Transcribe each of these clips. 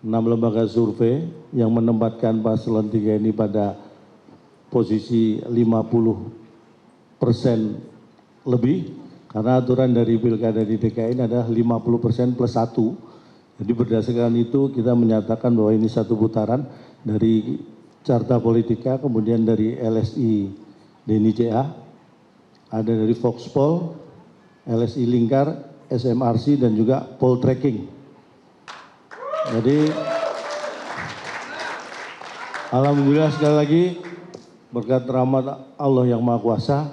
6 lembaga survei yang menempatkan paslon 3 ini pada posisi 50% lebih, karena aturan dari pilkada di DKI ini adalah 50% plus 1. Jadi berdasarkan itu kita menyatakan bahwa ini satu putaran dari Carta Politika, kemudian dari LSI Deni CA, ada dari Voxpol, LSI Lingkar, SMRC, dan juga Poltreking. Jadi alhamdulillah sekali lagi berkat rahmat Allah yang Maha Kuasa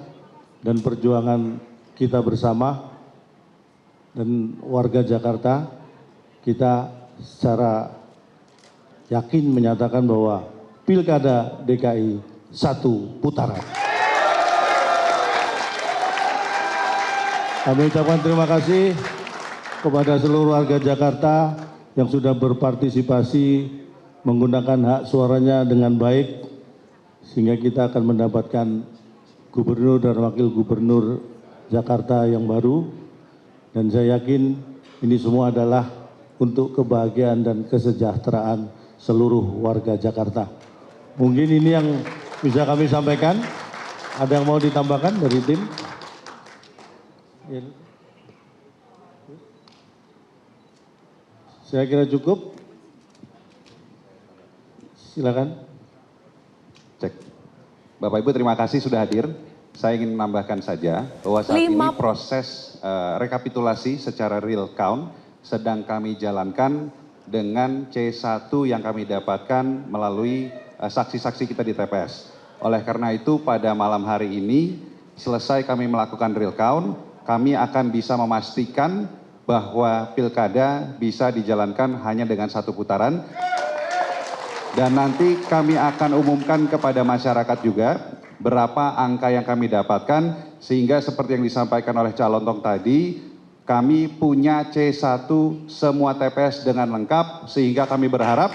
dan perjuangan kita bersama dan warga Jakarta, kita secara yakin menyatakan bahwa Pilkada DKI satu putaran. Kami ucapkan terima kasih kepada seluruh warga Jakarta yang sudah berpartisipasi menggunakan hak suaranya dengan baik, sehingga kita akan mendapatkan gubernur dan wakil gubernur Jakarta yang baru. Dan saya yakin ini semua adalah untuk kebahagiaan dan kesejahteraan seluruh warga Jakarta. Mungkin ini yang bisa kami sampaikan. Ada yang mau ditambahkan dari tim? Saya kira cukup. Silakan. Cek. Bapak Ibu terima kasih sudah hadir. Saya ingin menambahkan saja bahwa saat ini proses rekapitulasi secara real count sedang kami jalankan dengan C1 yang kami dapatkan melalui saksi-saksi kita di TPS. Oleh karena itu pada malam hari ini selesai kami melakukan real count, kami akan bisa memastikan bahwa pilkada bisa dijalankan hanya dengan satu putaran. Dan nanti kami akan umumkan kepada masyarakat juga berapa angka yang kami dapatkan, sehingga seperti yang disampaikan oleh calon tong tadi, kami punya C1 semua TPS dengan lengkap, sehingga kami berharap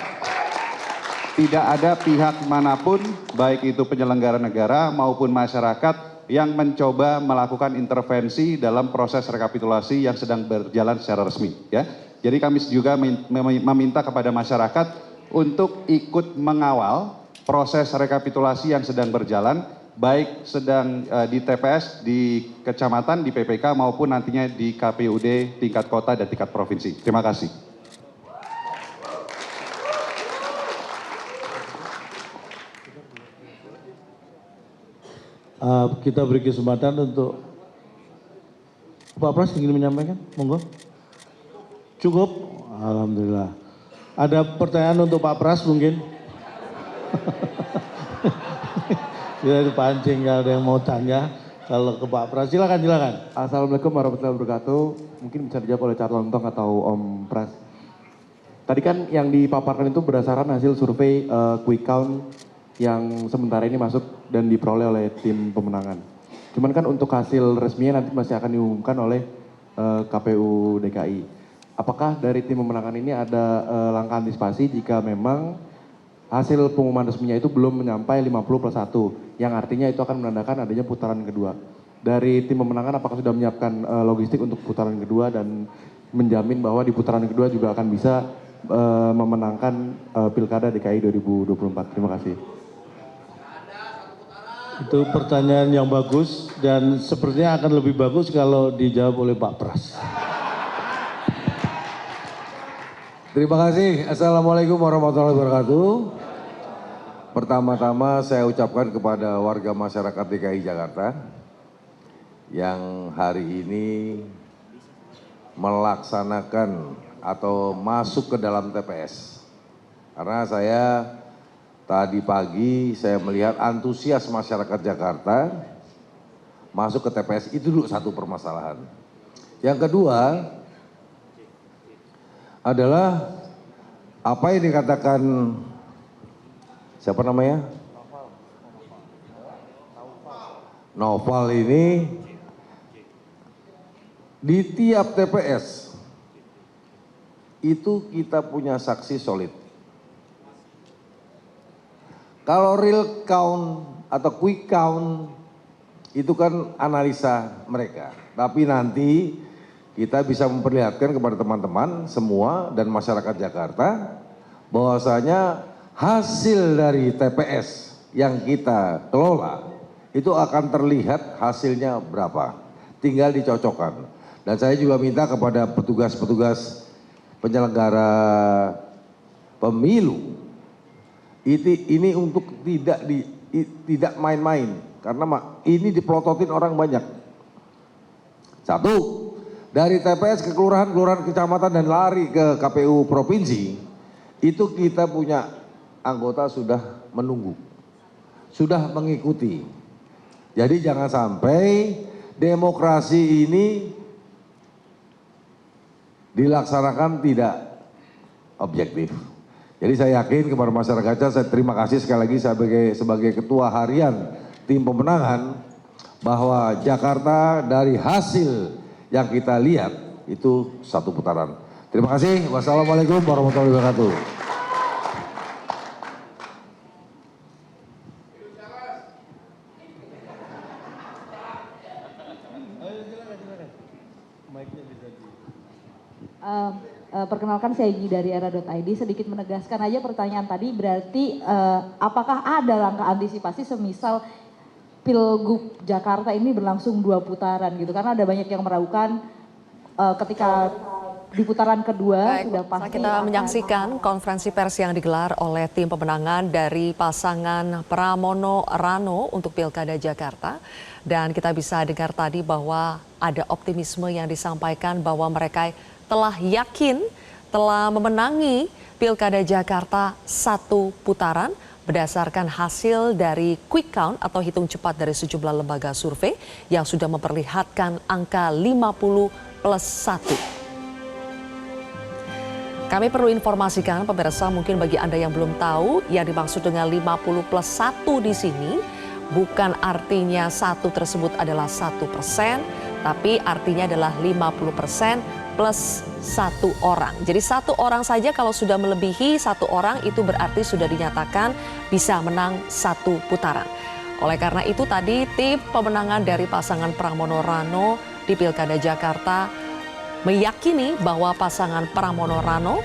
tidak ada pihak manapun, baik itu penyelenggara negara maupun masyarakat, yang mencoba melakukan intervensi dalam proses rekapitulasi yang sedang berjalan secara resmi. Ya. Jadi kami juga meminta kepada masyarakat untuk ikut mengawal proses rekapitulasi yang sedang berjalan, baik sedang di TPS, di kecamatan, di PPK, maupun nantinya di KPUD tingkat kota dan tingkat provinsi. Terima kasih. Kita beri kesempatan untuk Pak Pras ingin menyampaikan, monggo. Cukup, alhamdulillah. Ada pertanyaan untuk Pak Pras mungkin? Tidak dipancing, kalau ada yang mau tanya. Kalau ke Pak Pras, silakan. Assalamualaikum warahmatullahi wabarakatuh. Mungkin bisa dijawab oleh Calon Tong atau Om Pras. Tadi kan yang dipaparkan itu berdasarkan hasil survei quick count yang sementara ini masuk dan diperoleh oleh tim pemenangan. Cuman kan untuk hasil resminya nanti masih akan diumumkan oleh KPU DKI. Apakah dari tim pemenangan ini ada langkah antisipasi jika memang hasil pengumuman resminya itu belum menyampai 50+1, yang artinya itu akan menandakan adanya putaran kedua. Dari tim pemenangan apakah sudah menyiapkan logistik untuk putaran kedua dan menjamin bahwa di putaran kedua juga akan bisa memenangkan Pilkada DKI 2024. Terima kasih. Itu pertanyaan yang bagus dan sepertinya akan lebih bagus kalau dijawab oleh Pak Pras. Terima kasih. Assalamualaikum warahmatullahi wabarakatuh. Pertama-tama saya ucapkan kepada warga masyarakat DKI Jakarta yang hari ini melaksanakan atau masuk ke dalam TPS. Karena saya tadi pagi saya melihat antusias masyarakat Jakarta masuk ke TPS, itu dulu satu permasalahan. Yang kedua adalah apa yang dikatakan siapa namanya? Noval ini di tiap TPS itu kita punya saksi solid. Kalau real count atau quick count itu kan analisa mereka. Tapi nanti kita bisa memperlihatkan kepada teman-teman semua dan masyarakat Jakarta bahwasanya hasil dari TPS yang kita kelola itu akan terlihat hasilnya berapa, tinggal dicocokkan. Dan saya juga minta kepada petugas-petugas penyelenggara pemilu ini untuk tidak main-main, karena ini dipelototin orang banyak. Satu, dari TPS ke kelurahan, kelurahan, kecamatan dan lari ke KPU provinsi, itu kita punya anggota sudah menunggu, sudah mengikuti. Jadi jangan sampai demokrasi ini dilaksanakan tidak objektif. Jadi saya yakin kepada masyarakatnya, saya terima kasih sekali lagi sebagai ketua harian tim pemenangan, bahwa Jakarta dari hasil yang kita lihat itu satu putaran. Terima kasih. Wassalamualaikum warahmatullahi wabarakatuh. Perkenalkan, saya Egy dari era.id. Sedikit menegaskan aja pertanyaan tadi, berarti apakah ada langkah antisipasi semisal Pilgub Jakarta ini berlangsung 2 putaran gitu? Karena ada banyak yang meragukan ketika di putaran kedua. Baik, sudah pasti kita menyaksikan konferensi pers yang digelar oleh tim pemenangan dari pasangan Pramono Rano untuk Pilkada Jakarta. Dan kita bisa dengar tadi bahwa ada optimisme yang disampaikan bahwa mereka telah yakin telah memenangi Pilkada Jakarta 1 putaran berdasarkan hasil dari quick count atau hitung cepat dari sejumlah lembaga survei yang sudah memperlihatkan angka 50+1. Kami perlu informasikan pemirsa, mungkin bagi Anda yang belum tahu, yang dimaksud dengan 50+1 di sini bukan artinya 1 tersebut adalah 1%, tapi artinya adalah 50% plus 1 orang. Jadi 1 orang saja kalau sudah melebihi 1 orang itu berarti sudah dinyatakan bisa menang 1 putaran. Oleh karena itu tadi tim pemenangan dari pasangan Pramono Rano di Pilkada Jakarta meyakini bahwa pasangan Pramono Rano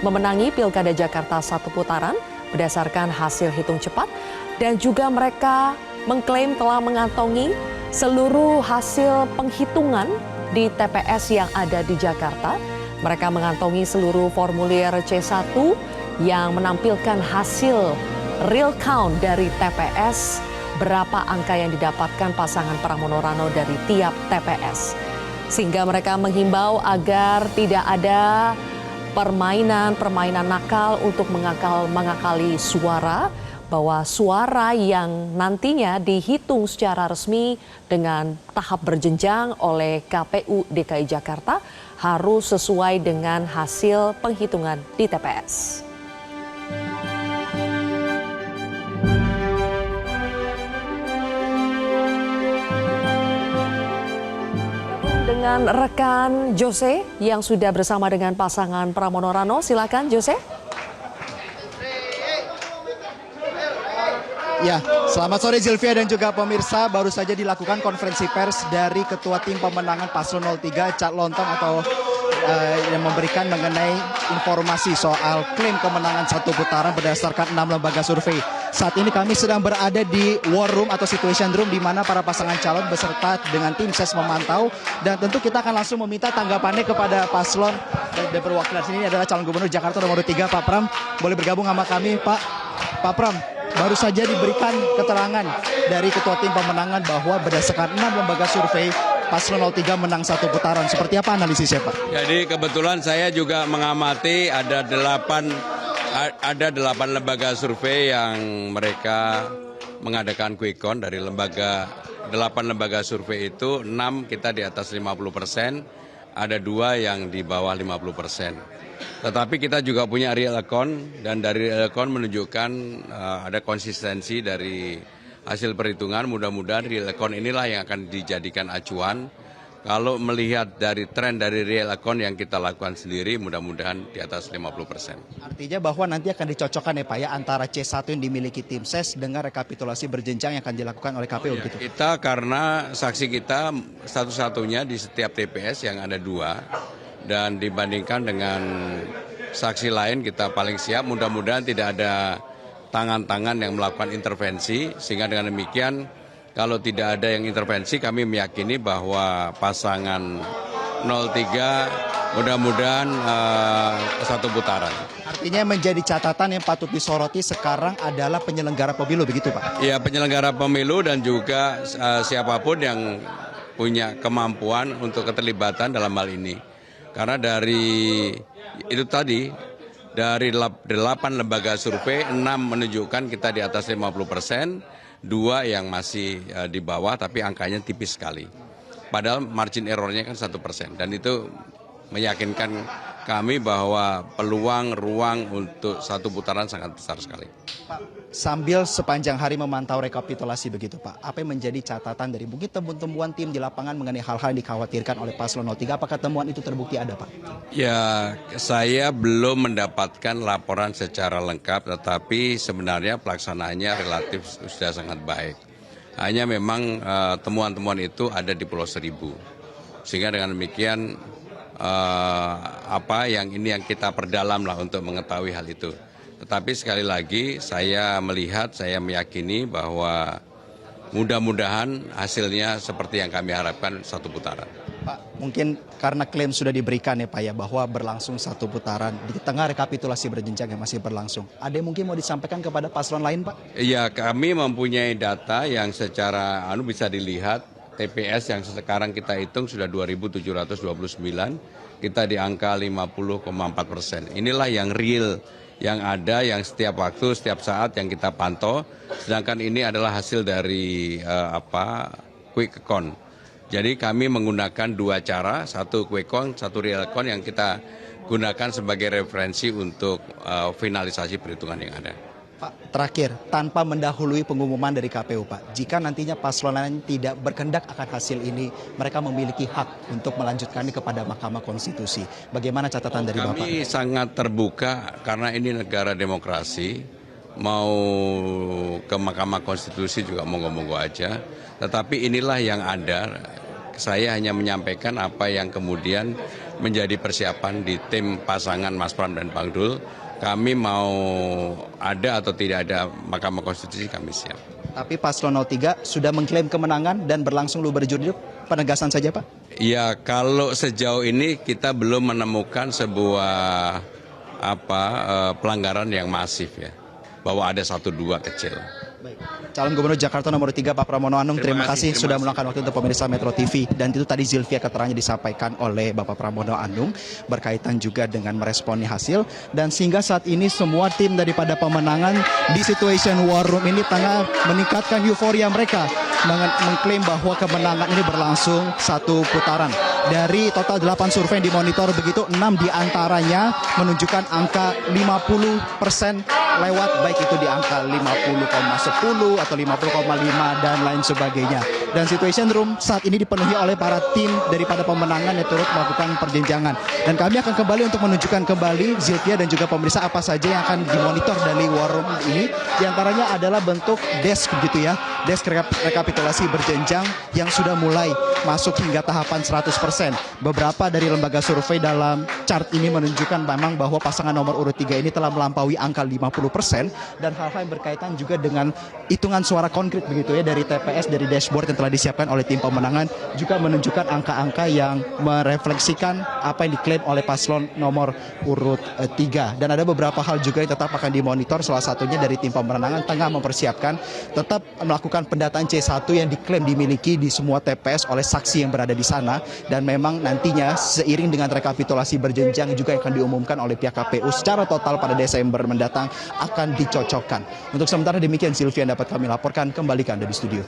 memenangi Pilkada Jakarta 1 putaran berdasarkan hasil hitung cepat, dan juga mereka mengklaim telah mengantongi seluruh hasil penghitungan di TPS yang ada di Jakarta. Mereka mengantongi seluruh formulir C1 yang menampilkan hasil real count dari TPS, berapa angka yang didapatkan pasangan Pramono Rano dari tiap TPS. Sehingga mereka menghimbau agar tidak ada permainan nakal untuk mengakali suara, bahwa suara yang nantinya dihitung secara resmi dengan tahap berjenjang oleh KPU DKI Jakarta harus sesuai dengan hasil penghitungan di TPS. Dengan rekan Jose yang sudah bersama dengan pasangan Pramono Rano. Silakan Jose. Ya, selamat sore Zilvia dan juga pemirsa. Baru saja dilakukan konferensi pers dari Ketua Tim Pemenangan Paslon 03 Cak Lontong atau yang memberikan mengenai informasi soal klaim kemenangan 1 putaran berdasarkan 6 lembaga survei. Saat ini kami sedang berada di war room atau situation room di mana para pasangan calon beserta dengan tim ses memantau, dan tentu kita akan langsung meminta tanggapannya kepada paslon dan perwakilan sini adalah calon gubernur Jakarta nomor 3 Pak Pram. Boleh bergabung sama kami Pak Pram. Baru saja diberikan keterangan dari Ketua Tim Pemenangan bahwa berdasarkan 6 lembaga survei Paslon 03 menang 1 putaran. Seperti apa analisisnya Pak? Jadi kebetulan saya juga mengamati ada 8 lembaga survei yang mereka mengadakan quick count. Dari 8 lembaga survei itu 6 kita di atas 50%, ada 2 yang di bawah 50%. Tetapi kita juga punya real account, dan dari real account menunjukkan ada konsistensi dari hasil perhitungan. Mudah-mudahan real account inilah yang akan dijadikan acuan. Kalau melihat dari tren dari real account yang kita lakukan sendiri, mudah-mudahan di atas 50%. Artinya bahwa nanti akan dicocokkan ya Pak ya antara C1 yang dimiliki tim ses dengan rekapitulasi berjenjang yang akan dilakukan oleh KPU gitu. Kita karena saksi kita satu-satunya di setiap TPS yang ada 2, dan dibandingkan dengan saksi lain kita paling siap, mudah-mudahan tidak ada tangan-tangan yang melakukan intervensi, sehingga dengan demikian kalau tidak ada yang intervensi kami meyakini bahwa pasangan 03 mudah-mudahan satu putaran. Artinya menjadi catatan yang patut disoroti sekarang adalah penyelenggara pemilu, begitu Pak? Ya, penyelenggara pemilu dan juga siapapun yang punya kemampuan untuk keterlibatan dalam hal ini. Karena dari itu tadi, dari 8 lembaga survei, 6 menunjukkan kita di atas 50%, 2 yang masih di bawah tapi angkanya tipis sekali. Padahal margin errornya kan 1%, dan itu meyakinkan kami bahwa peluang ruang untuk satu putaran sangat besar sekali. Pak, sambil sepanjang hari memantau rekapitulasi begitu Pak, apa yang menjadi catatan dari mungkin temuan-temuan tim di lapangan mengenai hal-hal yang dikhawatirkan oleh Paslon 03, apakah temuan itu terbukti ada Pak? Ya, saya belum mendapatkan laporan secara lengkap, tetapi sebenarnya pelaksanaannya relatif sudah sangat baik. Hanya memang temuan-temuan itu ada di Pulau Seribu, sehingga dengan demikian yang kita perdalam lah untuk mengetahui hal itu. Tetapi sekali lagi saya meyakini bahwa mudah-mudahan hasilnya seperti yang kami harapkan, satu putaran. Pak, mungkin karena klaim sudah diberikan ya Pak ya bahwa berlangsung satu putaran di tengah rekapitulasi berjenjang yang masih berlangsung. Ada yang mungkin mau disampaikan kepada paslon lain Pak? Iya, kami mempunyai data yang secara bisa dilihat. TPS yang sekarang kita hitung sudah 2.729, kita di angka 50,4%. Inilah yang real, yang ada, yang setiap waktu, setiap saat yang kita pantau. Sedangkan ini adalah hasil dari quick count. Jadi kami menggunakan 2 cara, satu quick count, satu real count yang kita gunakan sebagai referensi untuk finalisasi perhitungan yang ada. Pak, terakhir, tanpa mendahului pengumuman dari KPU Pak, jika nantinya paslon lain tidak berkendak akan hasil ini, mereka memiliki hak untuk melanjutkannya kepada Mahkamah Konstitusi. Bagaimana catatan dari Bapak? Kami sangat terbuka karena ini negara demokrasi, mau ke Mahkamah Konstitusi juga monggo-monggo aja. Tetapi inilah yang ada, saya hanya menyampaikan apa yang kemudian menjadi persiapan di tim pasangan Mas Pram dan Bang Dul. Kami mau ada atau tidak ada Mahkamah Konstitusi, kami siap. Tapi Paslon 03 sudah mengklaim kemenangan dan berlangsung luber jurdil, penegasan saja Pak? Ya, kalau sejauh ini kita belum menemukan sebuah pelanggaran yang masif ya, bahwa ada 1-2 kecil. Baik. Calon Gubernur Jakarta nomor 3 Pak Pramono Anung, terima kasih sudah meluangkan waktu untuk pemirsa Metro TV. Dan itu tadi Zilvia keterangannya disampaikan oleh Bapak Pramono Anung berkaitan juga dengan meresponi hasil. Dan sehingga saat ini semua tim daripada pemenangan di Situation War Room ini tengah meningkatkan euforia mereka, mengklaim bahwa kemenangan ini berlangsung satu putaran. Dari total 8 survei yang dimonitor begitu, 6 diantaranya menunjukkan angka 50% lewat, baik itu di angka 50,10 atau 50,5 dan lain sebagainya. Dan Situation Room saat ini dipenuhi oleh para tim daripada pemenangan yang turut melakukan perjenjangan. Dan kami akan kembali untuk menunjukkan kembali Zilvia dan juga pemirsa apa saja yang akan dimonitor dari War Room ini. Di antaranya adalah bentuk desk begitu ya, desk rekapitulasi berjenjang yang sudah mulai masuk hingga tahapan 100%. Beberapa dari lembaga survei dalam chart ini menunjukkan memang bahwa pasangan nomor urut 3 ini telah melampaui angka 50%, dan hal-hal yang berkaitan juga dengan hitungan suara konkret begitu ya dari TPS, dari dashboard yang telah disiapkan oleh tim pemenangan juga menunjukkan angka-angka yang merefleksikan apa yang diklaim oleh paslon nomor urut 3. Dan ada beberapa hal juga yang tetap akan dimonitor, salah satunya dari tim pemenangan tengah mempersiapkan tetap melakukan pendataan C1 yang diklaim dimiliki di semua TPS oleh saksi yang berada di sana. Dan memang nantinya seiring dengan rekapitulasi berjenjang juga akan diumumkan oleh pihak KPU secara total pada Desember mendatang akan dicocokkan. Untuk sementara demikian Zilvia yang dapat kami laporkan, kembali ke Anda di studio.